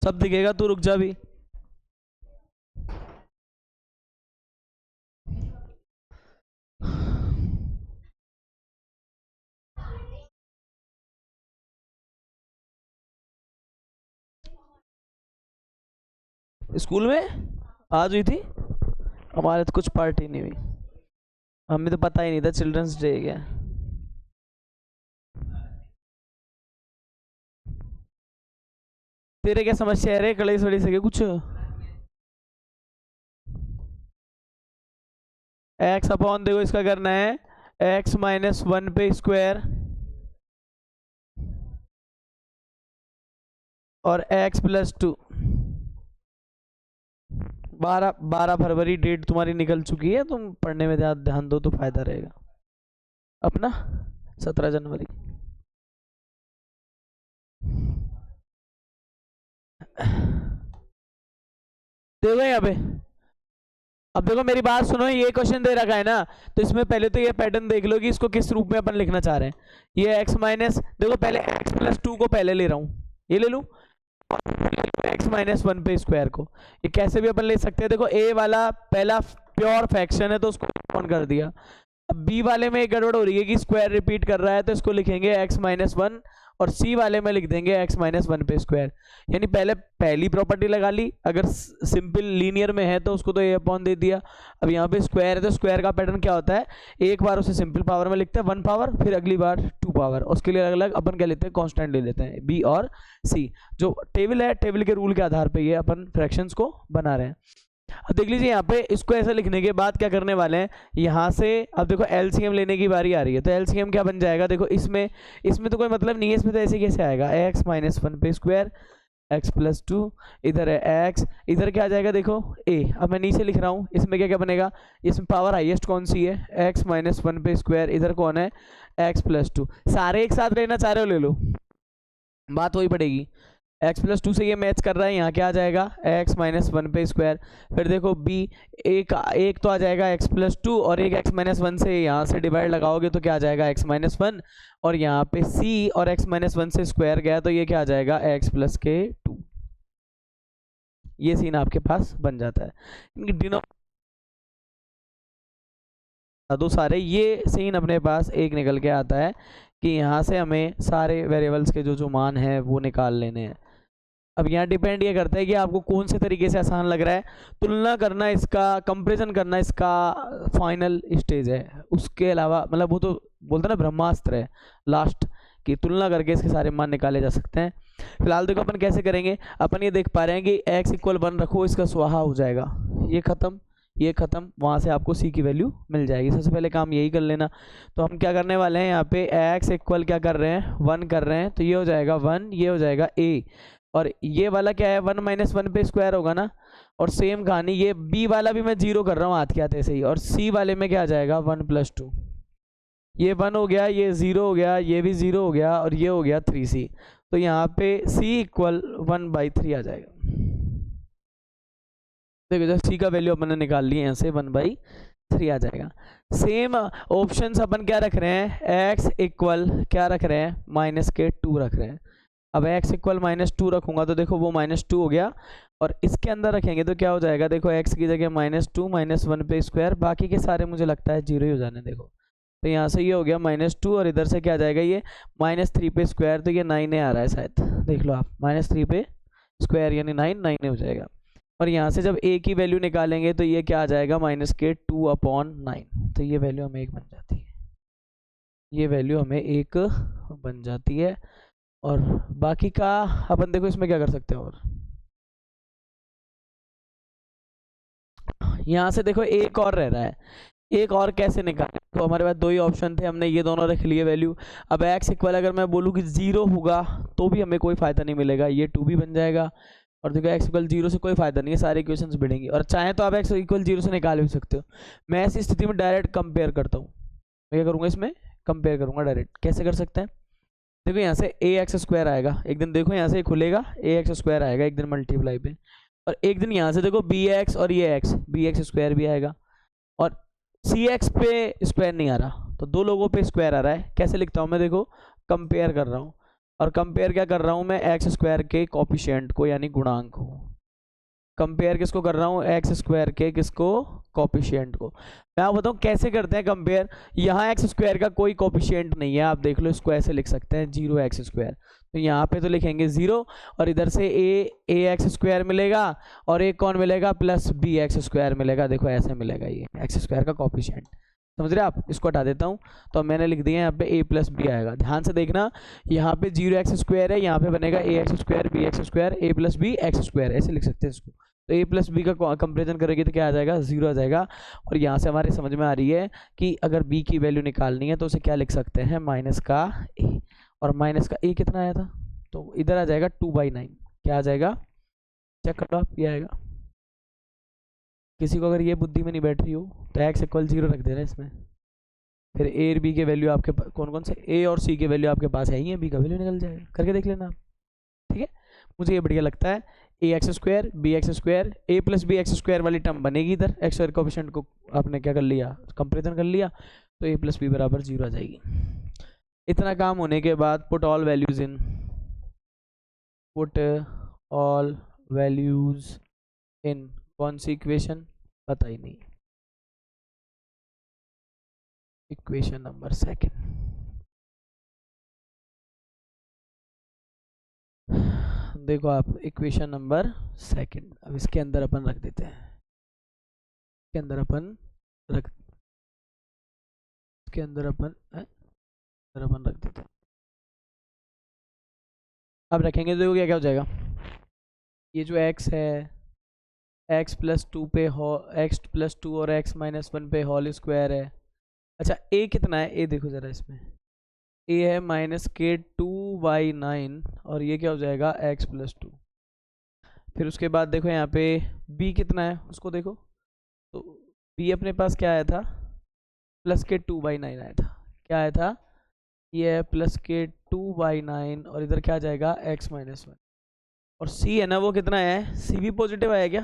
सब दिखेगा, तू रुक जा भी। स्कूल में आज हुई थी, हमारे तो कुछ पार्टी नहीं हुई, हमें तो पता ही नहीं था चिल्ड्रंस डे क्या। तेरे क्या समस्या है रे, कड़े सड़ी से कुछ? एक्स अपॉन देखो इसका करना है एक्स माइनस वन पे स्क्वायर और एक्स प्लस टू। 12 फरवरी डेट तुम्हारी निकल चुकी है, तुम पढ़ने में ध्यान दो तो फायदा रहेगा अपना। 17 जनवरी। देखो यहाँ पे, अब देखो मेरी बात सुनो, ये क्वेश्चन दे रखा है ना, तो इसमें पहले तो ये पैटर्न देख लो कि इसको किस रूप में अपन लिखना चाह रहे हैं। ये x माइनस, देखो पहले x प्लस टू को पहले ले रहा हूँ, ये ले लूँ x माइनस वन पे स्क्वायर को। ये कैसे भी अपन ले सकते हैं, देखो a वाला पहला प्योर फ्रैक्शन है तो उसको ऑन कर दिया। अब b वाले में एक गड़बड़ हो रही है कि स्क्वायर रिपीट कर रहा है, तो इसको लिखेंगे x माइनस वन, और c वाले में लिख देंगे x माइनस वन पे स्क्वायर। यानी पहले पहली प्रॉपर्टी लगा ली, अगर सिंपल लीनियर में है तो उसको तो a अपॉन दे दिया। अब यहाँ पे स्क्वायर है तो स्क्वायर का पैटर्न क्या होता है, एक बार उसे सिंपल पावर में लिखते हैं 1 पावर, फिर अगली बार 2 पावर, उसके लिए अलग अलग अपन क्या लेते हैं, कॉन्स्टेंट ले लेते हैं b और c। जो टेबल है, टेबल के रूल के आधार पर ये अपन फ्रैक्शंस को बना रहे हैं। अब देख लीजिए यहाँ पे इसको ऐसा लिखने के बाद क्या करने वाले हैं, यहाँ से अब देखो एलसीएम लेने की बारी आ रही है, तो एलसीएम क्या बन जाएगा, देखो इसमें तो कोई मतलब नहीं है, इसमें तो ऐसे कैसे आएगा, एक्स माइनस वन पे स्क्वायर एक्स प्लस टू, इधर है एक्स, इधर क्या आ जाएगा देखो ए। अब मैं नीचे लिख रहा हूँ, इसमें क्या क्या बनेगा, इसमें पावर हाईएस्ट कौन सी है, एक्स माइनस वन पे स्क्वायर, इधर कौन है एक्स प्लस टू। सारे एक साथ लेना चाह रहे हो ले लो, बात वही पड़ेगी। x प्लस टू से ये मैच कर रहा है, यहाँ क्या आ जाएगा x माइनस वन पे स्क्वायर। फिर देखो b, एक तो आ जाएगा x प्लस टू, और एक x माइनस वन से यहाँ से डिवाइड लगाओगे तो क्या आ जाएगा x माइनस वन, और यहाँ पे c और x माइनस वन से स्क्वायर गया तो ये क्या आ जाएगा x प्लस के टू। ये सीन आपके पास बन जाता है। इनकी डिनोमिनेटर दो सारे, ये सीन अपने पास एक निकल के आता है कि यहाँ से हमें सारे वेरिएबल्स के जो मान है वो निकाल लेने हैं। अब यहाँ डिपेंड ये करता है कि आपको कौन से तरीके से आसान लग रहा है, तुलना करना इसका, कंपैरिजन करना इसका फाइनल स्टेज है। उसके अलावा मतलब वो तो बोलते हैं ना ब्रह्मास्त्र है लास्ट, की तुलना करके इसके सारे मान निकाले जा सकते हैं। फिलहाल देखो अपन कैसे करेंगे, अपन ये देख पा रहे हैं कि x इक्वल 1 रखो, इसका स्वाहा हो जाएगा, ये खत्म ये खत्म, वहां से आपको c की वैल्यू मिल जाएगी। सबसे पहले काम यही कर लेना। तो हम क्या करने वाले हैं, यहाँ पे x इक्वल क्या कर रहे हैं 1 कर रहे हैं, तो ये हो जाएगा 1, ये हो जाएगा a, और ये वाला क्या है 1 माइनस वन पे स्क्वायर होगा ना। और सेम कहानी ये b वाला भी मैं 0 कर रहा हूँ हाथ के हाथ ऐसे ही, और c वाले में क्या आ जाएगा 1 प्लस टू, ये 1 हो गया, ये 0 हो गया, ये भी 0 हो गया, और ये हो गया 3c। तो यहाँ पे c इक्वल 1/3 आ जाएगा। देखो जब c का वैल्यू अपन ने निकाल लिया यहाँ से 1/3 आ जाएगा। सेम ऑप्शंस अपन क्या रख रहे हैं, x इक्वल क्या रख रहे हैं माइनस के 2 रख रहे हैं। अब x इक्वल -2 रखूंगा तो देखो वो -2 हो गया, और इसके अंदर रखेंगे तो क्या हो जाएगा, देखो x की जगह -2 माइनस वन पे स्क्वायर, बाकी के सारे मुझे लगता है 0 ही हो जाने। देखो तो यहाँ से ये हो गया -2, और इधर से क्या आ जाएगा ये -3 पे स्क्वायर, तो ये 9 आ रहा है शायद, देख लो आप, -3 पे स्क्वायर यानी 9 हो जाएगा। और यहाँ से जब a की वैल्यू निकालेंगे तो ये क्या आ जाएगा -2/9, तो ये वैल्यू हमें 1 बन जाती है, ये वैल्यू हमें 1 बन जाती है। और बाकी का अपन देखो इसमें क्या कर सकते हैं, और यहाँ से देखो एक और रह रहा है, एक और कैसे निकालें, तो हमारे पास दो ही ऑप्शन थे, हमने ये दोनों रख लिए वैल्यू। अब x इक्वल अगर मैं बोलूँ कि 0 होगा तो भी हमें कोई फायदा नहीं मिलेगा, ये 2 भी बन जाएगा। और देखो x इक्वल 0 से कोई फायदा नहीं है, सारे इक्वेशंस बढ़ेंगे, और चाहे तो आप x इक्वल 0 से निकाल भी सकते हो। मैं ऐसी स्थिति में डायरेक्ट कंपेयर करता हूँ, मैं क्या करूँगा इसमें कंपेयर करूँगा डायरेक्ट। कैसे कर सकते हैं, देखो यहाँ से ax स्क्वायर आएगा एक दिन, देखो यहाँ से खुलेगा ax स्क्वायर आएगा एक दिन मल्टीप्लाई पे, और एक दिन यहाँ से देखो bx और ये bx स्क्वायर भी आएगा, और cx पे स्क्वायर नहीं आ रहा, तो दो लोगों पे स्क्वायर आ रहा है। कैसे लिखता हूँ मैं, देखो कंपेयर कर रहा हूँ। और कंपेयर क्या कर रहा हूँ मैं, एक्स स्क्वायर के कॉफिशिएंट को यानी गुणांक को। कंपेयर किसको कर रहा हूँ, एक्स स्क्वायर के किसको, कॉफिशिएंट को। मैं आपको बताऊँ कैसे करते हैं कंपेयर। यहाँ एक्स स्क्वायर का कोई कॉफिशिएंट नहीं है, आप देख लो, इसको ऐसे लिख सकते हैं 0 एक्स स्क्वायर। तो यहाँ पे तो लिखेंगे 0 और इधर से ए एक्स स्क्वायर मिलेगा और एक कौन मिलेगा, प्लस बी एक्स स्क्वायर मिलेगा। देखो ऐसे मिलेगा ये एक्स स्क्वायर का कॉफिशिएंट, समझ रहे आप। इसको हटा देता हूँ तो मैंने लिख दिया यहाँ पे ए प्लस बी आएगा। ध्यान से देखना, यहाँ पे 0 एक्स स्क्वायर है, यहाँ पे बनेगा A X square B X square A plus B X square, ऐसे लिख सकते हैं इसको। तो ए प्लस बी का कंपेरिजन करेंगे तो क्या आ जाएगा, 0 आ जाएगा। और यहाँ से हमारे समझ में आ रही है कि अगर बी की वैल्यू निकालनी है तो उसे क्या लिख सकते हैं, माइनस का ए। और माइनस का ए कितना आया था, तो इधर आ जाएगा 2/9। क्या आ जाएगा, चेक करो आप, ये आएगा। किसी को अगर ये बुद्धि में नहीं बैठ रही हो तो एक्स इक्वल 0 रख देना इसमें। फिर ए और बी के वैल्यू आपके पास कौन कौन से, ए और सी के वैल्यू आपके पास है ही है, बी का वैल्यू निकल जाएगा, करके देख लेना आप। ठीक है, मुझे ये बढ़िया लगता है। A X square B X square A plus B X square वाली टर्म बनेगी इधर, एक्स स्क्वायर कोएफिशिएंट को आपने क्या कर लिया, कंपेरिजन कर लिया, तो ए प्लस बी बराबर 0 आ जाएगी। इतना काम होने के बाद put all values in, put all values in, कौन सी इक्वेशन, पता ही नहीं, इक्वेशन नंबर 2। देखो आप, इक्वेशन नंबर 2 अब इसके अंदर अपन रख देते हैं, इसके अंदर अपन रख देते हैं। अब रखेंगे तो क्या क्या हो जाएगा, ये जो x है x प्लस 2 पे x प्लस 2 और x माइनस 1 पे होल स्क्वायर है। अच्छा a कितना है, a देखो ज़रा इसमें, a है माइनस के 2/9 और ये क्या हो जाएगा x प्लस 2। फिर उसके बाद देखो यहाँ पे b कितना है उसको देखो, तो b अपने पास क्या आया था, प्लस के 2/9 आया था। क्या आया था, ये है प्लस के 2/9 और इधर क्या आ जाएगा x माइनस 1। और c है ना वो कितना है, c भी पॉजिटिव आया क्या,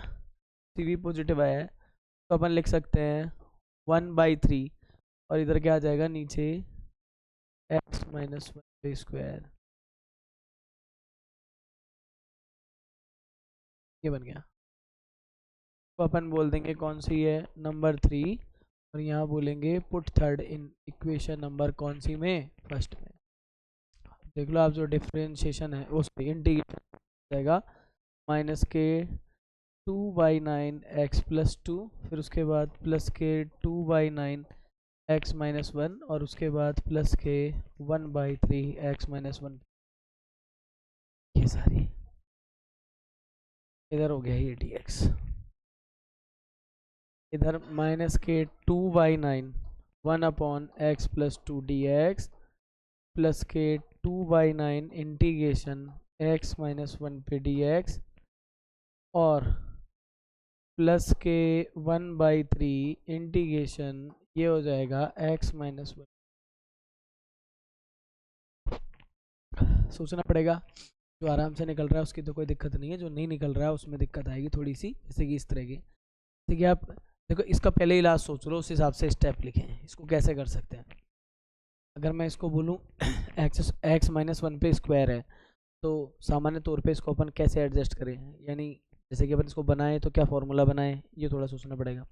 c भी पॉजिटिव आया है, तो अपन लिख सकते हैं 1/3 और इधर क्या आ जाएगा नीचे x माइनस 1 पे स्क्वायर, ये बन गया। तो अपन बोल देंगे कौन सी है, नंबर 3, और यहाँ बोलेंगे put third in equation number कौन सी में, फर्स्ट में। देख लो आप, जो डिफरेंशिएशन है उस पर इंटीग्रेशन जाएगा माइनस के 2/9 x प्लस 2, फिर उसके बाद प्लस के 2/9 x माइनस 1 और उसके बाद प्लस के 1/3 x माइनस 1। ये सारी इधर हो गया ये dx, इधर माइनस के 2/9 1/x प्लस 2 dx प्लस के 2/9 इंटीग्रेशन x माइनस 1 पे dx और प्लस के 1/3 इंटीग्रेशन ये हो जाएगा x माइनस 1। सोचना पड़ेगा, जो आराम से निकल रहा है उसकी तो कोई दिक्कत नहीं है, जो नहीं निकल रहा है उसमें दिक्कत आएगी थोड़ी सी, जैसे कि इस तरह की। ठीक है, आप देखो इसका पहले ही इलाज सोच लो, उस हिसाब से स्टेप लिखें इसको कैसे कर सकते हैं। अगर मैं इसको बोलूँ x माइनस 1 पे स्क्वायर है, तो सामान्य तौर पे इसको अपन कैसे एडजस्ट करें, यानी जैसे कि अपन इसको बनाएं तो क्या फार्मूला बनाएं, ये थोड़ा सोचना पड़ेगा।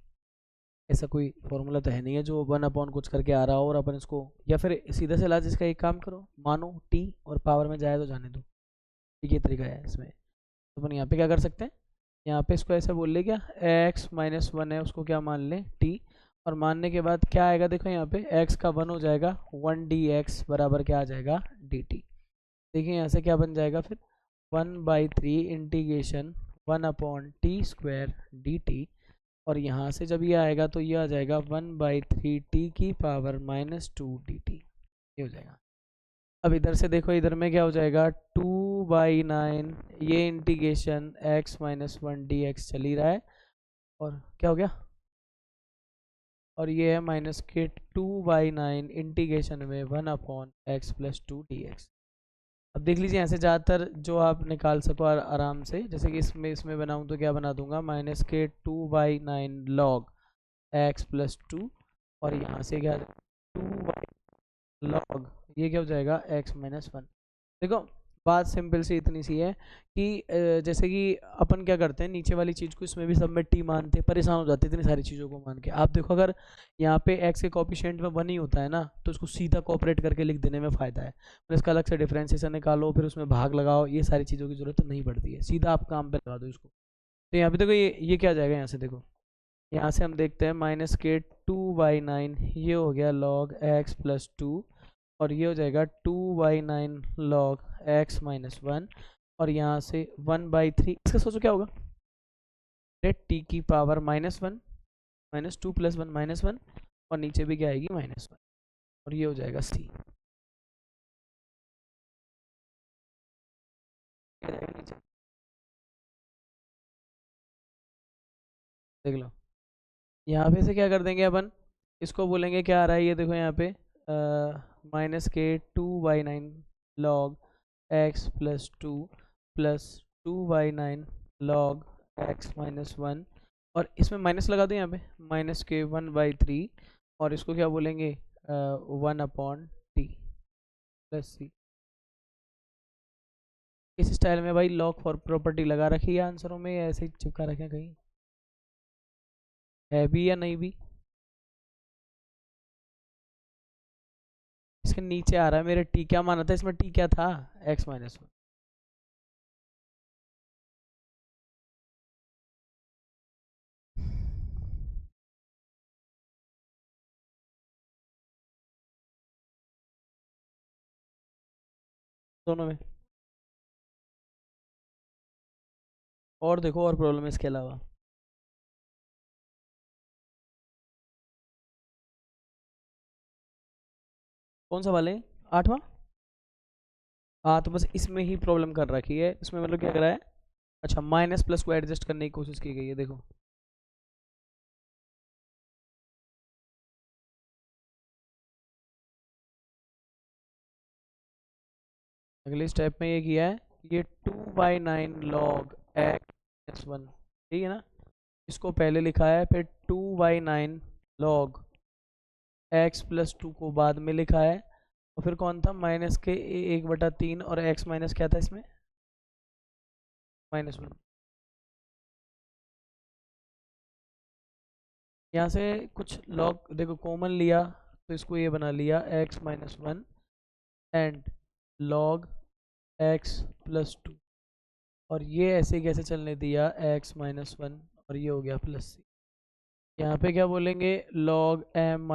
ऐसा कोई फार्मूला तो है नहीं है जो 1/, कुछ करके आ रहा हो और अपन इसको, या फिर सीधा से इलाज इसका एक काम करो, मानो t और पावर में जाए तो जाने दो, ठीक है, तरीका है इसमें। तो अपन यहाँ पे क्या कर सकते हैं, यहाँ पे इसको ऐसे बोल ले, क्या x माइनस 1 है उसको क्या मान लें t, और मानने के बाद क्या आएगा, देखो यहाँ पे x का 1 हो जाएगा 1 dx बराबर क्या आ जाएगा dt। देखिए यहाँ से क्या बन जाएगा फिर 1/3 इंटीग्रेशन 1/t स्क्वायर dt, और यहाँ से जब ये आएगा तो ये आ जाएगा 1/3 t की पावर माइनस 2 dt, ये हो जाएगा। अब इधर से देखो, इधर में क्या हो जाएगा 2/9, ये इंटीग्रेशन x माइनस 1 dx चल ही रहा है, और क्या हो गया, और ये है माइनस के 2/9 इंटीग्रेशन में 1/x प्लस 2 dx। अब देख लीजिए यहाँ से ज़्यादातर जो आप निकाल सको आराम से, जैसे कि इसमें बनाऊँ तो क्या बना दूंगा, माइनस के 2/9 log x प्लस 2, और यहाँ से क्या 2 log ये क्या हो जाएगा x माइनस 1। देखो बात सिंपल सी इतनी सी है कि जैसे कि अपन क्या करते हैं, नीचे वाली चीज़ को इसमें भी सब में टी मानते, परेशान हो जाते हैं इतनी सारी चीज़ों को मान के। आप देखो अगर यहाँ पे एक्स के कोफिशिएंट में 1 ही होता है ना, तो इसको सीधा कॉपरेट करके लिख देने में फ़ायदा है। फिर इसका अलग से डिफ्रेंसिएशन निकालो, फिर उसमें भाग लगाओ, ये सारी चीज़ों की जरूरत नहीं पड़ती है, सीधा आप काम पे लगा दो इसको। तो यहाँ पे देखो ये क्या आ जाएगा, यहाँ से देखो, यहाँ से हम देखते हैं -k2/9, ये हो गया log x+2, और ये हो जाएगा 2/9 log x-1, और यहाँ से 1/3, इसका सोचो क्या होगा, t की पावर -1, -2 + 1 -1, और नीचे भी क्या आएगी -1, और ये हो जाएगा c। देख लो, यहाँ पे से क्या कर देंगे अपन, इसको बोलेंगे क्या आ रहा है, ये देखो यहाँ पे -k2/9 log x+2 + 2/9 log x-1, और इसमें माइनस लगा दो यहाँ पे, -k1/3, और इसको क्या बोलेंगे 1/t + c। इस स्टाइल में भाई लॉग फॉर प्रॉपर्टी लगा रखी है आंसरों में, या ऐसे ही चिपका रखे कहीं, है भी या नहीं भी। इसके नीचे आ रहा है मेरे टी, क्या माना था इसमें, टी क्या था, x-1। दोनों में, और देखो और प्रॉब्लम है इसके अलावा, कौन सा वाले, 8वां। हाँ तो बस इसमें ही प्रॉब्लम कर रखी है, इसमें मतलब क्या कर रहा है, अच्छा माइनस प्लस को एडजस्ट करने की कोशिश की गई है, देखो अगले स्टेप में ये किया है, ये 2/9 log x-1, ठीक है ना, इसको पहले लिखा है, फिर 2/9 log x+2 को बाद में लिखा है, और फिर कौन था, -k1/3, और x माइनस क्या था इसमें, -1। यहाँ से कुछ log देखो कॉमन लिया, तो इसको ये बना लिया x-1 एंड log x+2, और ये ऐसे कैसे चलने दिया x-1, और ये हो गया +c। यहाँ पे क्या बोलेंगे, log m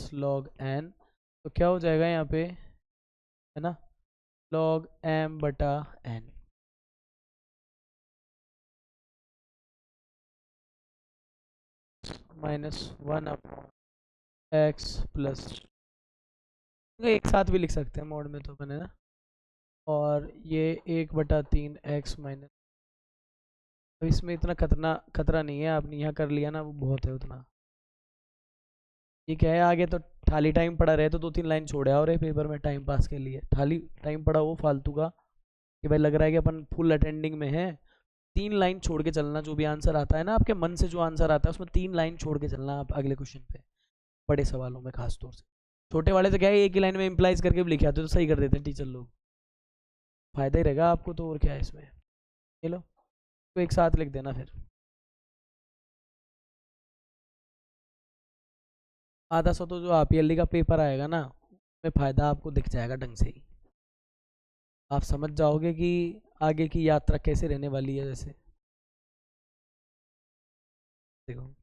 - log n, तो क्या हो जाएगा यहाँ पे, है ना, log m/n, -1/x+, एक साथ भी लिख सकते हैं मोड में तो अपन, है ना, और ये 1/3 x-, तो इसमें इतना खतरा नहीं है, आपने यहाँ कर लिया ना, वो बहुत है उतना। ये क्या है, आगे तो खाली टाइम पड़ा रहे तो 2-3 लाइन छोड़ा और पेपर में टाइम पास के लिए खाली टाइम पड़ा वो फालतू का, कि भाई लग रहा है कि अपन फुल अटेंडिंग में है, 3 लाइन छोड़ के चलना, जो भी आंसर आता है ना आपके मन से, जो आंसर आता है उसमें 3 लाइन छोड़ के चलना आप अगले क्वेश्चन पे, बड़े सवालों में खास तौर से। छोटे वाले तो क्या है, एक ही लाइन में इम्प्लाइज करके भी लिखे आते तो सही कर देते हैं टीचर लोग, फायदा ही रहेगा आपको तो, और क्या है इसमें। चलो तो एक साथ लिख देना फिर, आधा सौ तो जो RPLD का पेपर आएगा ना, उसमें फ़ायदा आपको दिख जाएगा ढंग से ही, आप समझ जाओगे कि आगे की यात्रा कैसे रहने वाली है। जैसे देखो,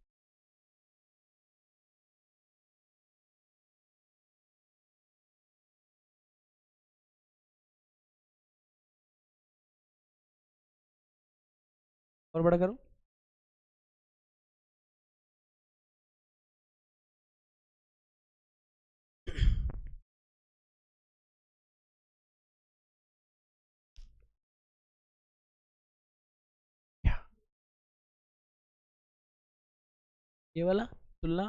और बड़ा करो, ये वाला तुलना,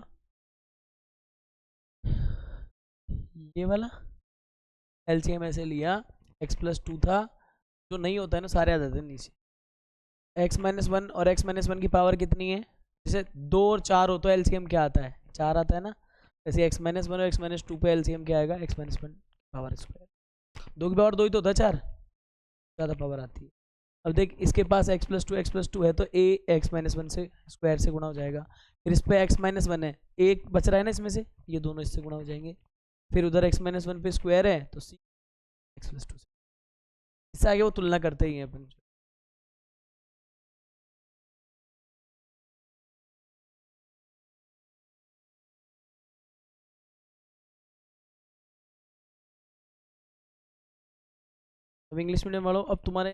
ये वाला LCM ऐसे लिया, x+2 था, जो नहीं होता है ना सारे आ जाते हैं नीचे, x-1 और x-1 की पावर कितनी है, जैसे 2 और 4 हो तो LCM क्या आता है, 4 आता है ना, जैसे x-1 और x-2 पे LCM क्या आएगा, x-1 पावर स्क्वायर। 2 की पावर 2 ही तो होता है 4, ज़्यादा पावर आती है। अब देख इसके पास x+2 है तो a x-1 से स्क्वायर से गुणा हो जाएगा, फिर इस पे x-1 है, एक बच रहा है ना इसमें से, ये दोनों इससे गुणा हो जाएंगे, फिर उधर x-1 पे स्क्वायर है तो c x+2 से, इससे आगे वो तुलना करते ही हैं अपन। अब इंग्लिश मीडियम वालों, अब तुम्हारे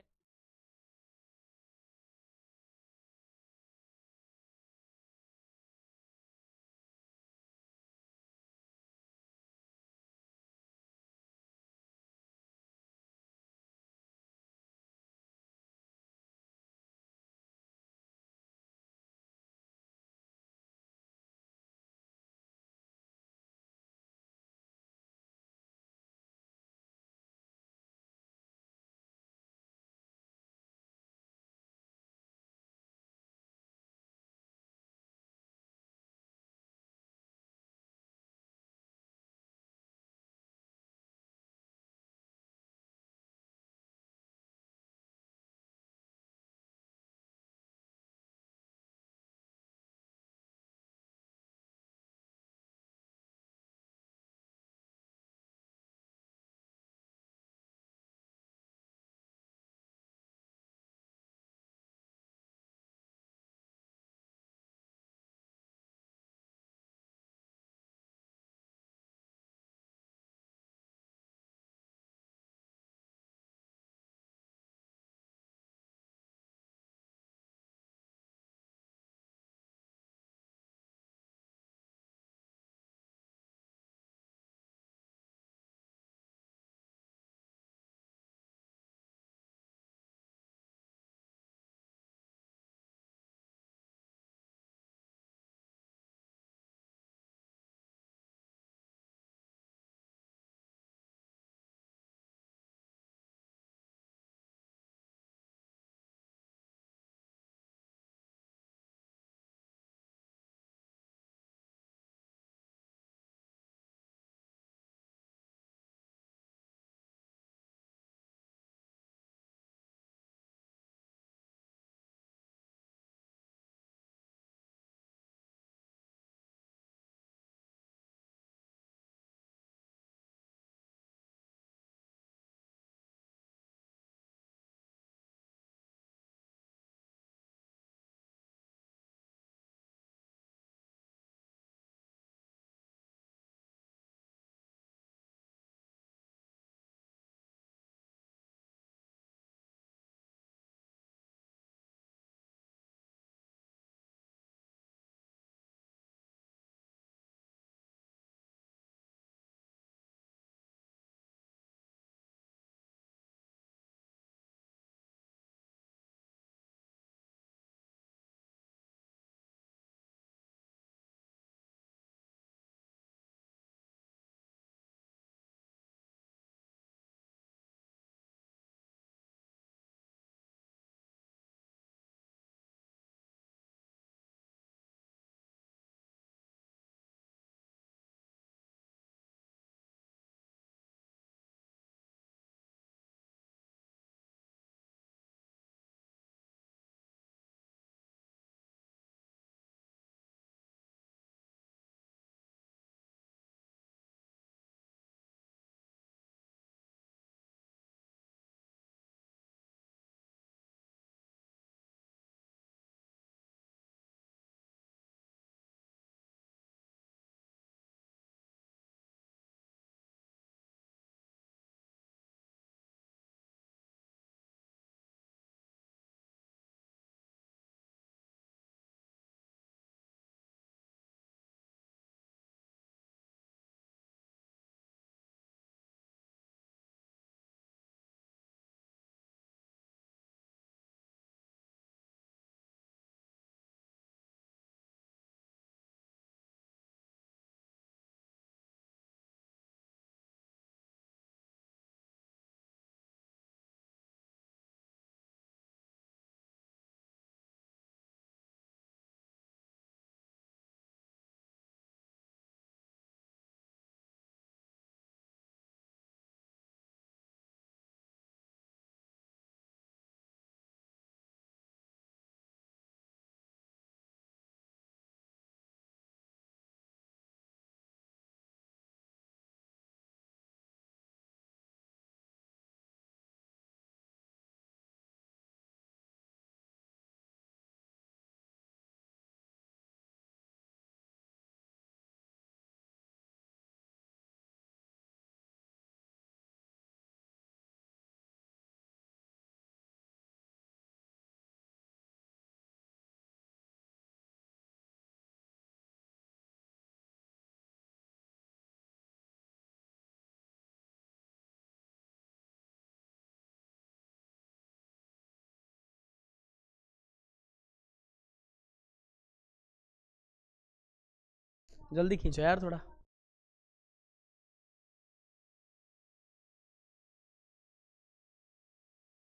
जल्दी खींचो यार थोड़ा।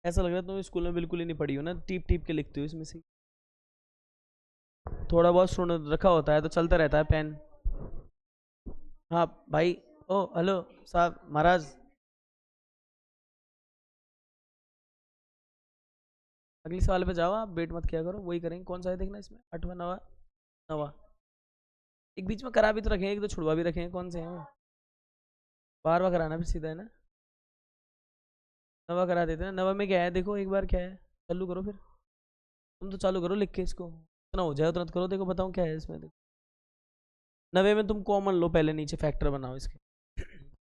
ऐसा लग रहा है तुम स्कूल में बिल्कुल ही नहीं पढ़ी हो ना, टीप टीप के लिखते हो इसमें से। थोड़ा बहुत स्टूडेंट रखा होता है तो चलता रहता है पेन। हाँ भाई। ओ हेलो साहब महाराज। अगले सवाल पे जाओ, आप वेट मत किया करो, वही करेंगे। कौन सा है देखना इसमें, 8वां 9वां 9वां। एक बीच में करा भी तो रखे, एक दो छुड़वा भी रखे हैं, कौन से हैं वो? बार बार कराना फिर सीधा है ना। 9वां करा देते हैं। 9वां में क्या है देखो एक बार, क्या है चालू करो फिर। तुम तो चालू करो लिख के इसको, इतना हो जाए उतना तो करो। देखो बताऊँ क्या है इसमें, देखो 9वें में तुम कॉमन लो, पहले नीचे फैक्टर बनाओ इसके।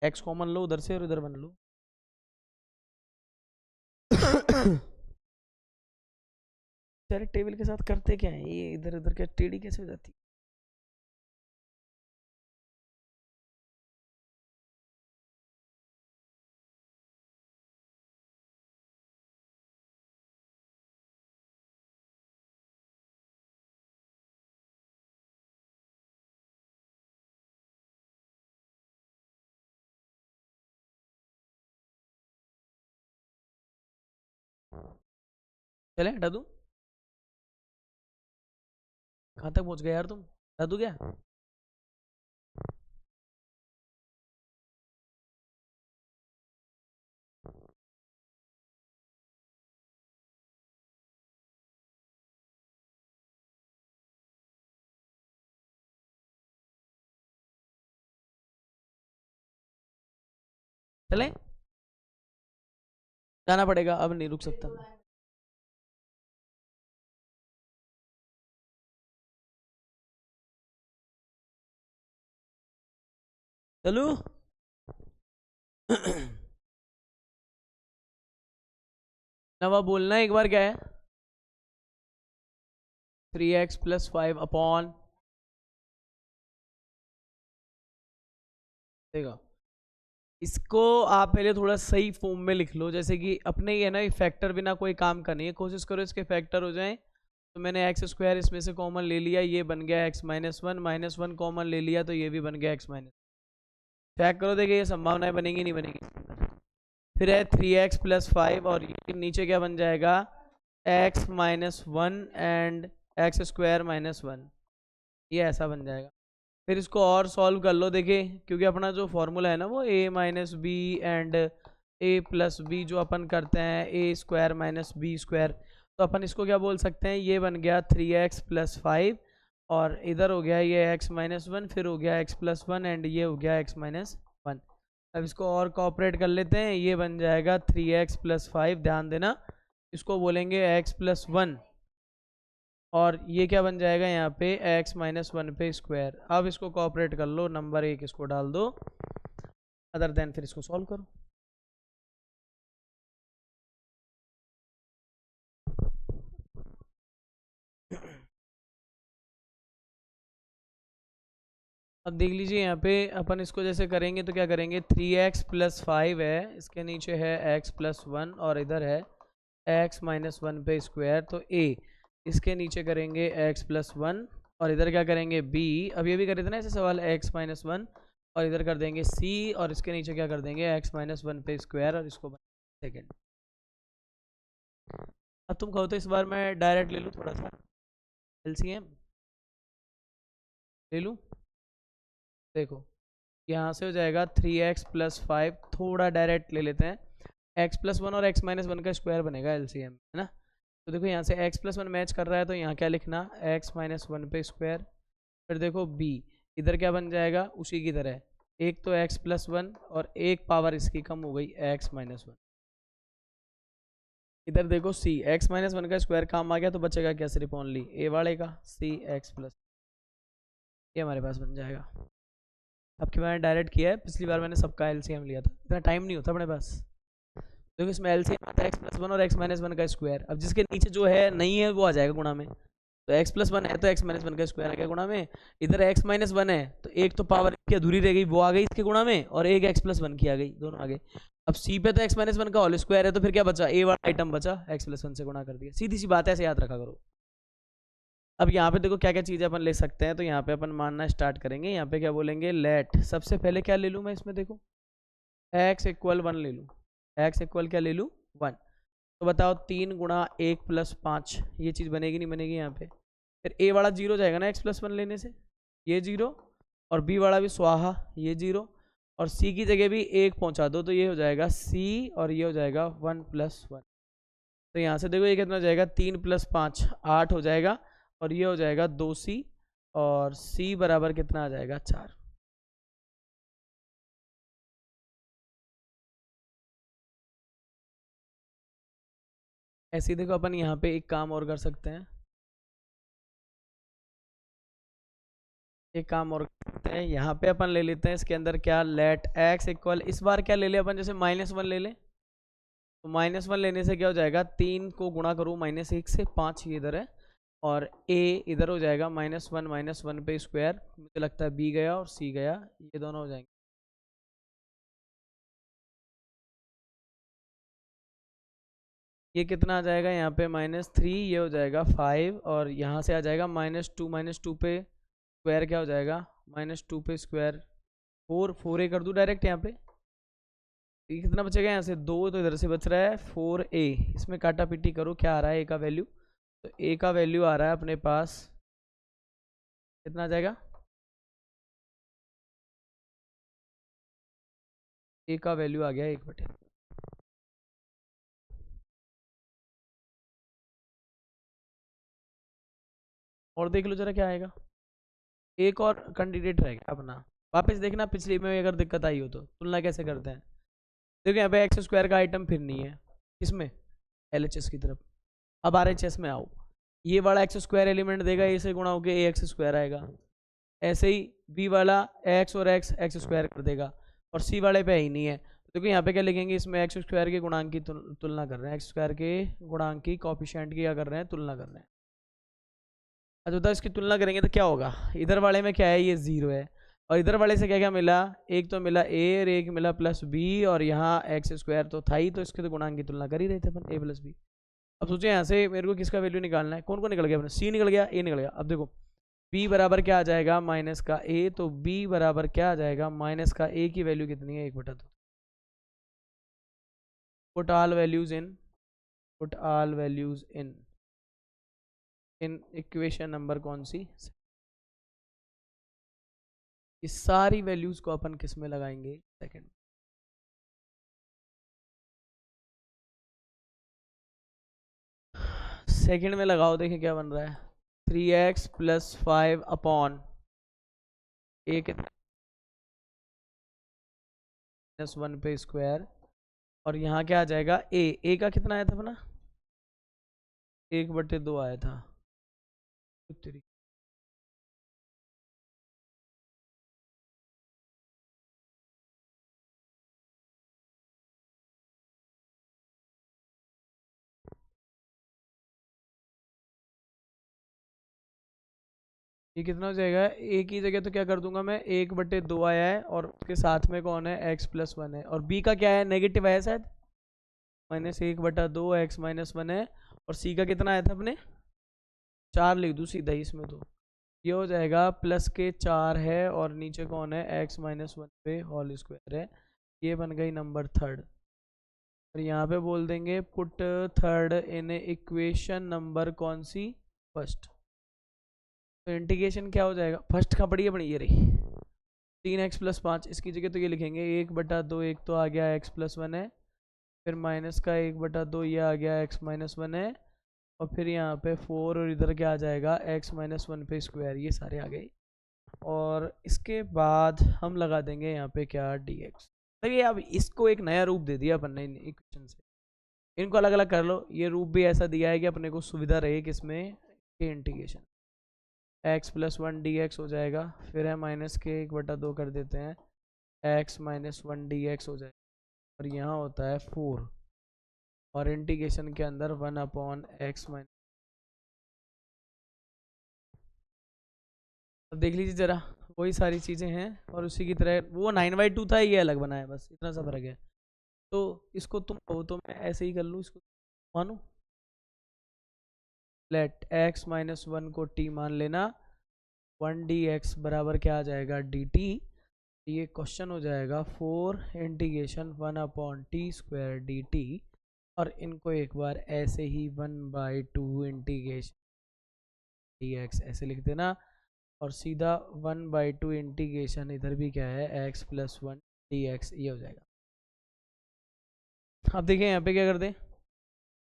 एक्स कॉमन लो उधर से और इधर बन लो। सारे टेबल के साथ करते क्या है ये, इधर उधर क्या टेढ़ी कैसे हो जाती है? चले हटा दूं? कहाँ तक पहुंच गए यार तुम, हटा दूं क्या? चले, जाना पड़ेगा, अब नहीं रुक सकता मैं। चलो। नवा बोलना एक बार, क्या है? 3x+5 अपॉन, देखो इसको आप पहले थोड़ा सही फॉर्म में लिख लो, जैसे कि अपने ये ना फैक्टर बिना कोई काम का नहीं है, कोशिश करो इसके फैक्टर हो जाएं। तो मैंने x² इसमें से कॉमन ले लिया, ये बन गया x-1, -1 कॉमन ले लिया तो ये भी बन गया x-। चेक करो देखिए ये संभावनाएं बनेंगी नहीं बनेंगी। फिर है 3x+5 और ये नीचे क्या बन जाएगा, x-1 एंड x²-1, ये ऐसा बन जाएगा। फिर इसको और सॉल्व कर लो, देखिए क्योंकि अपना जो फॉर्मूला है ना वो a-b एंड a+b जो अपन करते हैं a² - b², तो अपन इसको क्या बोल सकते हैं, ये बन गया 3x+5 और इधर हो गया ये x-1, फिर हो गया x+1 एंड ये हो गया x-1। अब इसको और कॉपरेट कर लेते हैं, ये बन जाएगा 3x+5, ध्यान देना इसको बोलेंगे x+1 और ये क्या बन जाएगा यहाँ पे x-1 पे स्क्वायर। अब इसको कॉपरेट कर लो, नंबर 1 इसको डाल दो, अदर देन फिर इसको सॉल्व करो। अब देख लीजिए यहाँ पे अपन इसको जैसे करेंगे तो क्या करेंगे, 3x+5 है, इसके नीचे है x+1 और इधर है x-1 पे स्क्वायर, तो a इसके नीचे करेंगे x+1 और इधर क्या करेंगे b। अब ये भी कर रहे थे ना ऐसे सवाल, x-1 और इधर कर देंगे c और इसके नीचे क्या कर देंगे x-1 पे स्क्वायर और इसको सेकेंड। अब तुम कहो तो इस बार मैं डायरेक्ट ले लूँ, थोड़ा सा LCM ले लूँ। देखो यहाँ से हो जाएगा 3x+5, थोड़ा डायरेक्ट ले लेते हैं, x+1 और x-1 का स्क्वायर बनेगा LCM, है ना। तो देखो यहाँ से x+1 मैच कर रहा है तो यहाँ क्या लिखना, x-1 पे स्क्वायर। फिर देखो b, इधर क्या बन जाएगा उसी की तरह, एक तो x+1 और एक पावर इसकी कम हो गई x-1। इधर देखो c, x-1 का स्क्वायर काम आ गया तो बचेगा क्या, सिर्फ ओनली a वाले का cx+, ये हमारे पास बन जाएगा। अब की मैंने डायरेक्ट किया है, पिछली बार मैंने सबका एलसीएम लिया था, इतना टाइम नहीं होता अपने पास। देखो इसमें एलसीएम आता है x+1 और x-1 का स्क्वायर। अब जिसके नीचे जो है नहीं है वो आ जाएगा गुणा में, तो x+1 है तो x-1 का स्क्वायर आ गया गुणा में। इधर x-1 है तो एक तो पावर की अधूरी रह गई वो आ गई इसके गुणा में, और एक x+1 की आ गई, दोनों आ गए। अब c पे तो x-1 का होल स्क्वायर है तो फिर क्या बचा, a वाला आइटम बचा, x+1 से गुणा कर दिया, सीधी सी बात है, ऐसे याद रखा करो। अब यहाँ पे देखो क्या क्या चीज़ें अपन ले सकते हैं, तो यहाँ पे अपन मानना स्टार्ट करेंगे। यहाँ पे क्या बोलेंगे, लेट, सबसे पहले क्या ले लूँ मैं इसमें, देखो x इक्वल 1 ले लूँ, x इक्वल क्या ले लूँ 1। तो बताओ 3 गुणा 1 प्लस 5, ये चीज़ बनेगी नहीं बनेगी यहाँ पे। फिर a वाला 0 जाएगा ना x प्लस 1 लेने से, ये 0, और b वाला भी स्वाहा, ये 0, और c की जगह भी 1 पहुँचा दो, तो ये हो जाएगा c, और ये हो जाएगा 1 प्लस 1। तो यहाँ से देखो ये कितना हो जाएगा, 3 प्लस 5 8 हो जाएगा, और ये हो जाएगा 2c, और c बराबर कितना आ जाएगा 4। ऐसे ही देखो अपन यहाँ पे एक काम और कर सकते हैं, एक काम और करते हैं, यहाँ पे अपन ले लेते हैं इसके अंदर क्या, लेट x इक्वल, इस बार क्या ले ले अपन, जैसे -1 ले लें, तो -1 लेने से क्या हो जाएगा, 3 को गुणा करूँ -1 से, 5 ये इधर है, और a इधर हो जाएगा -1 पे स्क्वायर, मुझे लगता है b गया और c गया, ये दोनों हो जाएंगे। ये कितना आ जाएगा यहाँ पे -3, ये हो जाएगा 5, और यहाँ से आ जाएगा -2 पे स्क्वायर क्या हो जाएगा, -2 पे स्क्वायर 4 a कर दूँ डायरेक्ट यहाँ पे। ये कितना बचेगा, यहाँ से 2, तो इधर से बच रहा है 4a, इसमें काटा पीटी करो क्या आ रहा है a का वैल्यू, तो a का वैल्यू आ रहा है अपने पास कितना आ जाएगा, a का वैल्यू आ गया 1/। और देख लो जरा क्या आएगा, एक और कैंडिडेट रह गया अपना, वापस देखना पिछली में अगर दिक्कत आई हो तो तुलना कैसे करते हैं। देखो यहाँ पे x² का आइटम फिर नहीं है, किसमें, LHS की तरफ। अब RHS में आओ, ये वाला x² एलिमेंट देगा, इसे गुणा होकर ax² आएगा, ऐसे ही b वाला x और x स्क्वायर कर देगा, और c वाले पे ही नहीं है, तो देखो यहाँ पे क्या लिखेंगे, इसमें x² के गुणांक की तुलना कर रहे हैं, x² के गुणांक की कॉफिशिएंट की क्या कर रहे हैं, तुलना कर रहे हैं। अच्छा बताओ इसकी तुलना करेंगे तो क्या होगा, इधर वाले में क्या है, ये 0 है, और इधर वाले से क्या क्या मिला, एक तो मिला a और एक मिला +b, और यहाँ x² तो था ही, तो इसके तो गुणांक की तुलना कर ही रहे थे अपन, a + b। अब सोचिए यहाँ से मेरे को किसका वैल्यू निकालना है, कौन कौन निकल गया अपने, c निकल गया, a निकल गया। अब देखो b बराबर क्या आ जाएगा, माइनस का a, तो b बराबर क्या आ जाएगा, माइनस का a की वैल्यू कितनी है, 1/2। Put all values in, put all values in equation number कौन सी, इस सारी वैल्यूज को अपन किस में लगाएंगे, सेकंड। सेकंड में लगाओ, देखें क्या बन रहा है, 3x + 5 अपॉन a कितना, -1 पे स्क्वायर, और यहाँ क्या आ जाएगा, a का कितना आया था अपना, 1/2 आया था। ये कितना हो जाएगा, a की जगह तो क्या कर दूंगा मैं, 1/2 आया है, और उसके साथ में कौन है, x + 1 है, और b का क्या है, नेगेटिव आया शायद, -1/2 x - 1 है, और c का कितना आया था अपने, 4 लिख दूँ सीधा ही इसमें, तो ये हो जाएगा प्लस के 4 है, और नीचे कौन है, x - 1 पे होल स्क्वायर है, ये बन गई नंबर थर्ड। और यहाँ पे बोल देंगे put third in equation number कौन सी, फर्स्ट। तो इंटीग्रेशन क्या हो जाएगा, फर्स्ट का बढ़िया बढ़िया रही, 3x + 5, इसकी जगह तो ये लिखेंगे 1/2, एक तो आ गया x + 1 है, फिर माइनस का 1/2 ये आ गया x - 1 है, और फिर यहाँ पे 4, और इधर क्या आ जाएगा, x - 1 पे स्क्वायर, ये सारे आ गए। और इसके बाद हम लगा देंगे यहाँ पे क्या, dx। देखिए अब इसको एक नया रूप दे दिया अपन ने इक्वेशन से, इनको अलग अलग कर लो, ये रूप भी ऐसा दिया है कि अपने को सुविधा रहे किसमें, के इंटीग्रेशन, x + 1 dx हो जाएगा, फिर है माइनस के 1/2 कर देते हैं, x - 1 dx हो जाएगा, और यहाँ होता है 4, और इंटीग्रेशन के अंदर 1/x - अब देख लीजिए जरा, वही सारी चीज़ें हैं, और उसी की तरह वो 9/2 था, ये अलग बनाया, बस इतना सा फर्क है। तो इसको तुम कहो तो मैं ऐसे ही कर लूँ, इसको मानूँ, लेट x माइनस 1 को t मान लेना, 1 dx बराबर क्या आ जाएगा dt। ये क्वेश्चन हो जाएगा 4 integration 1 upon T square D T, और इनको एक बार ऐसे ही 1/2 इंटीग्रेशन डी एक्स ऐसे लिख देना, और सीधा 1/2 इंटीग्रेशन इधर भी क्या है x प्लस 1 डी एक्स, ये हो जाएगा। अब देखिए यहाँ पे क्या कर दें,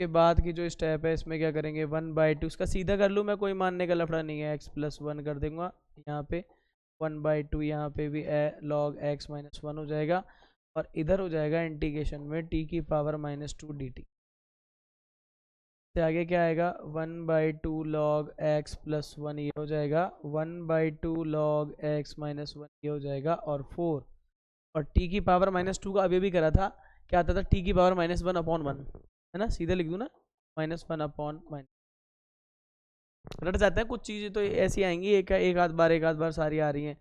के बाद की जो स्टेप है इसमें क्या करेंगे 1/2, इसका सीधा कर लूँ मैं, कोई मानने का लफड़ा नहीं है, x प्लस 1 कर दूंगा यहाँ पे, 1/2 यहाँ पे भी log x माइनस 1 हो जाएगा, और इधर हो जाएगा इंटीग्रेशन में t की पावर -2 dt। से आगे क्या आएगा 1/2 log x प्लस 1 ये हो जाएगा, 1/2 log x माइनस 1 ये हो जाएगा, और 4, और t की पावर -2 का अभी भी करा था, क्या आता था t की पावर -1 अपॉन 1 है ना, सीधे लिख दूँ ना, -1 अपॉन माइनस, रट जाते हैं कुछ चीज़ें तो ऐसी आएंगी, एक आध बार सारी आ रही हैं,